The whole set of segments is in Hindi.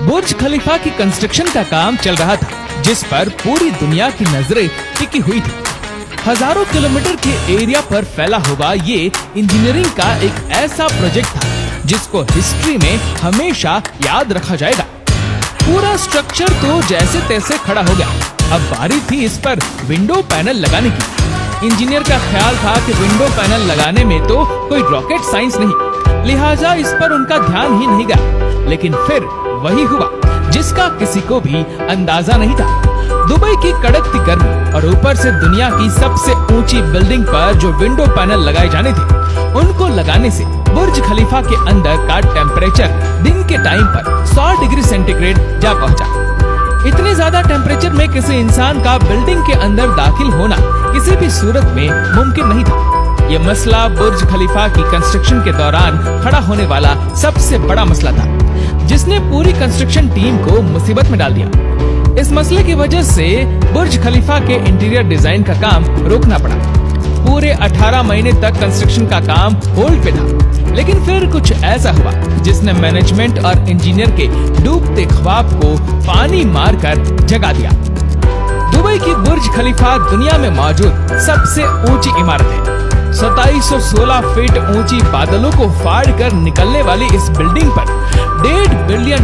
बुर्ज खलीफा की कंस्ट्रक्शन का काम चल रहा था, जिस पर पूरी दुनिया की नजरें टिकी हुई थी। हजारों किलोमीटर के एरिया पर फैला हुआ ये इंजीनियरिंग का एक ऐसा प्रोजेक्ट था जिसको हिस्ट्री में हमेशा याद रखा जाएगा। पूरा स्ट्रक्चर तो जैसे तैसे खड़ा हो गया। अब बारी थी इस पर विंडो पैनल लगाने की। इंजीनियर का ख्याल था कि विंडो पैनल लगाने में तो कोई रॉकेट साइंस नहीं, लिहाजा इस पर उनका ध्यान ही नहीं गया। लेकिन फिर वही हुआ जिसका किसी को भी अंदाजा नहीं था। दुबई की कड़कती गर्मी और ऊपर से दुनिया की सबसे ऊंची बिल्डिंग पर जो विंडो पैनल लगाए जाने थे, उनको लगाने से बुर्ज खलीफा के अंदर का टेम्परेचर दिन के टाइम पर 100 डिग्री सेंटीग्रेड जा पहुंचा। इतने ज्यादा टेम्परेचर में किसी इंसान का बिल्डिंग के अंदर दाखिल होना किसी भी सूरत में मुमकिन नहीं था। ये मसला बुर्ज खलीफा की कंस्ट्रक्शन के दौरान खड़ा होने वाला सबसे बड़ा मसला था, जिसने पूरी कंस्ट्रक्शन टीम को मुसीबत में डाल दिया। इस मसले की वजह से बुर्ज खलीफा के इंटीरियर डिजाइन का काम रोकना पड़ा। पूरे 18 महीने तक कंस्ट्रक्शन का काम होल्ड पे था। लेकिन फिर कुछ ऐसा हुआ जिसने मैनेजमेंट और इंजीनियर के डूबते ख्वाब को पानी मारकर जगा दिया। दुबई की बुर्ज खलीफा दुनिया में मौजूद सबसे ऊंची इमारत है। 2716 फीट ऊंची बादलों को फाड़ कर निकलने वाली इस बिल्डिंग पर $1.5 बिलियन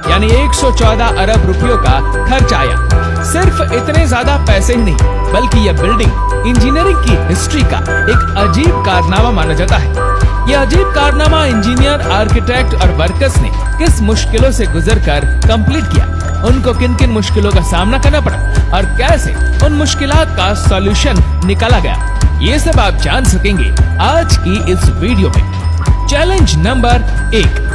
यानी 114 अरब रुपयों का खर्च आया। सिर्फ इतने ज्यादा पैसे ही नहीं, बल्कि यह बिल्डिंग इंजीनियरिंग की हिस्ट्री का एक अजीब कारनामा माना जाता है। यह अजीब कारनामा इंजीनियर, आर्किटेक्ट और वर्कर्स ने किस मुश्किलों से गुजरकर कंप्लीट किया, उनको किन किन मुश्किलों का सामना करना पड़ा और कैसे उन मुश्किलात का सॉल्यूशन निकाला गया, ये सब आप जान सकेंगे आज की इस वीडियो में। चैलेंज नंबर 1,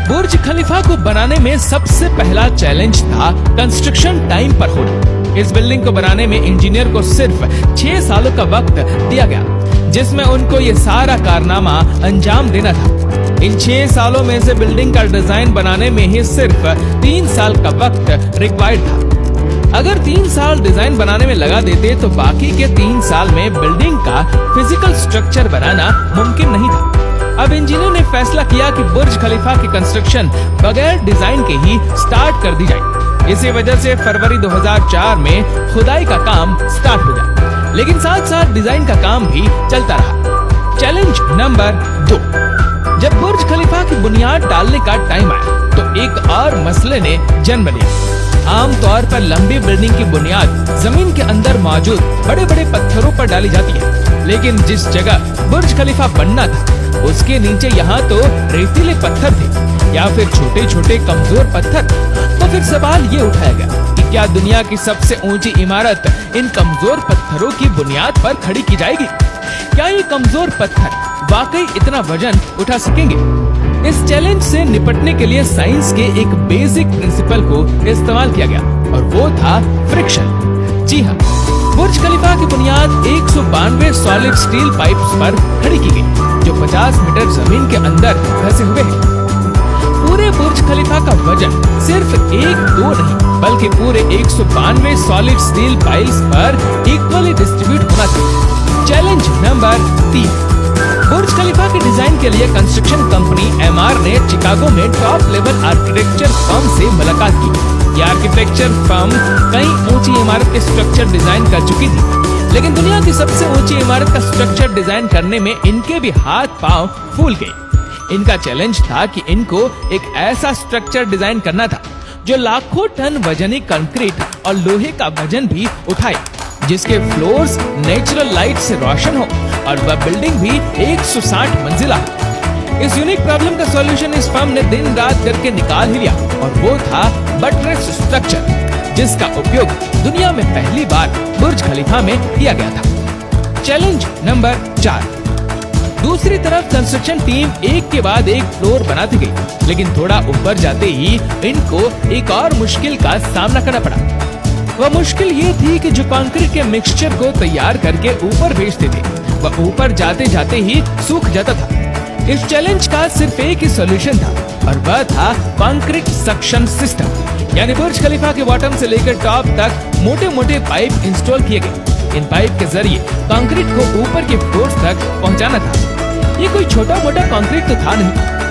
बुर्ज खलीफा को बनाने में सबसे पहला चैलेंज था कंस्ट्रक्शन टाइम पर होना। इस बिल्डिंग को बनाने में इंजीनियर को सिर्फ 6 सालों का वक्त दिया गया, जिसमें उनको ये सारा कारनामा अंजाम देना था। इन 6 सालों में से बिल्डिंग का डिजाइन बनाने में ही सिर्फ 3 साल का वक्त रिक्वायर्ड था। अगर 3 साल डिजाइन बनाने में लगा देते तो बाकी के 3 साल में बिल्डिंग का फिजिकल स्ट्रक्चर बनाना मुमकिन नहीं था। अब इंजीनियर ने फैसला किया कि बुर्ज खलीफा की कंस्ट्रक्शन बगैर डिजाइन के ही स्टार्ट कर दी जाए। इसी वजह से फरवरी 2004 में खुदाई का काम स्टार्ट हो गया, लेकिन साथ साथ डिजाइन का काम भी चलता रहा। चैलेंज नंबर 2, जब बुर्ज खलीफा की बुनियाद डालने का टाइम आया तो एक और मसले ने जन्म लिया। आमतौर पर लंबी बिल्डिंग की बुनियाद जमीन के अंदर मौजूद बड़े बड़े पत्थरों पर डाली जाती है, लेकिन जिस जगह बुर्ज खलीफा बनना था उसके नीचे यहाँ तो रेतीले पत्थर थे या फिर छोटे छोटे कमजोर पत्थर। तो फिर सवाल ये उठाया गया कि क्या दुनिया की सबसे ऊंची इमारत इन कमजोर पत्थरों की बुनियाद पर खड़ी की जाएगी? क्या ये कमजोर पत्थर वाकई इतना वजन उठा सकेंगे? इस चैलेंज से निपटने के लिए साइंस के एक बेसिक प्रिंसिपल को इस्तेमाल किया गया और वो था फ्रिक्शन। जी हाँ, बुर्ज खलीफा की बुनियाद 192 सॉलिड स्टील पाइप्स पर खड़ी की गई, जो 50 मीटर जमीन के अंदर फंसे हुए हैं। पूरे बुर्ज खलीफा का वजन सिर्फ 1-2 नहीं, बल्कि पूरे 192 सॉलिड स्टील पाइप्स पर इक्वली डिस्ट्रीब्यूट होना चाहिए। चैलेंज नंबर 3, बुर्ज खलीफा के डिजाइन के लिए कंस्ट्रक्शन कंपनी एमआर ने शिकागो में टॉप लेवल आर्किटेक्चर फर्म से मुलाकात की। यह आर्किटेक्चर फर्म कई ऊंची इमारत के स्ट्रक्चर डिजाइन कर चुकी थी, लेकिन दुनिया की सबसे ऊंची इमारत का स्ट्रक्चर डिजाइन करने में इनके भी हाथ पांव फूल गए। इनका चैलेंज था कि इनको एक ऐसा स्ट्रक्चर डिजाइन करना था जो लाखों टन वजनी कंक्रीट और लोहे का वजन भी उठाए, जिसके फ्लोर्स नेचुरल लाइट से रोशन हो और वह बिल्डिंग भी 160 मंजिला हो। इस यूनिक प्रॉब्लम का सॉल्यूशन इस फर्म ने दिन रात करके निकाल ही लिया और वो था बटरेस स्ट्रक्चर, जिसका उपयोग दुनिया में पहली बार बुर्ज खलीफा में किया गया था। चैलेंज नंबर 4, दूसरी तरफ कंस्ट्रक्शन टीम एक के बाद एक फ्लोर बनाती गई, लेकिन थोड़ा ऊपर जाते ही इनको एक और मुश्किल का सामना करना पड़ा। वह मुश्किल ये थी कि जो कंक्रीट के मिक्सचर को तैयार करके ऊपर भेजते थे, वह ऊपर जाते जाते ही सूख जाता था। इस चैलेंज का सिर्फ एक ही सॉल्यूशन था और वह था कंक्रीट सक्शन सिस्टम। यानी बुर्ज खलीफा के बॉटम से लेकर टॉप तक मोटे मोटे पाइप इंस्टॉल किए गए। इन पाइप के जरिए कंक्रीट को ऊपर के फ्लोर्स तक पहुंचाना था। ये कोई छोटा मोटा कंक्रीट तो था नहीं,